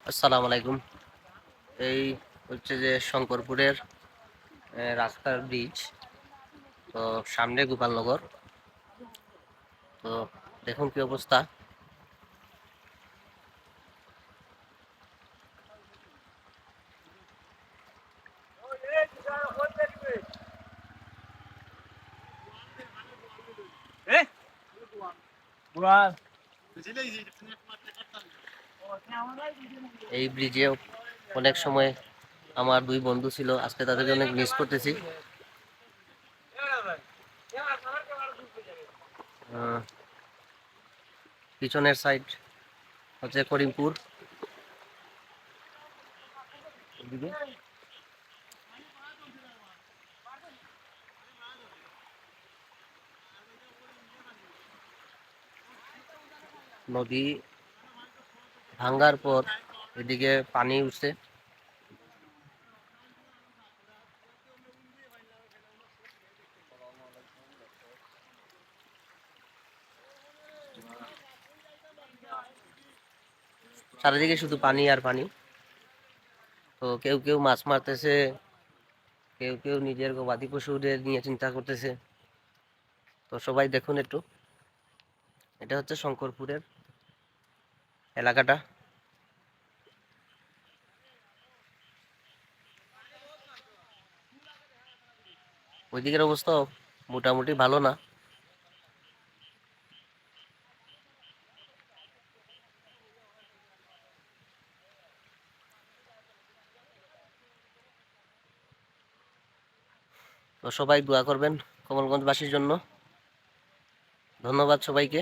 আসসালামু আলাইকুম। এই হচ্ছে যে শঙ্করপুরের রাস্তার ব্রিজ। তো সামনে গোপালনগর। তো দেখুন কি অবস্থা। এই ব্রিজে অনেক সময় আমার দুই বন্ধু ছিল, আজকে তাদেরকে অনেক মিস করতেছি। পিছনের সাইড হচ্ছে করিমপুর। নদী ভাঙ্গার পর এদিকে পানি উঠছে। চারিদিকে শুধু পানি আর পানি। তো কেউ কেউ মাছ মারতেছে, কেউ কেউ নিজের গবাদি পশুদের নিয়ে চিন্তা করতেছে। তো সবাই দেখুন একটু, এটা হচ্ছে শঙ্করপুরের এলাকাটা। ওইদিকের অবস্থা মোটামুটি ভালো না। তো সবাই দোয়া করবেন কমলগঞ্জবাসীর জন্য। ধন্যবাদ সবাইকে।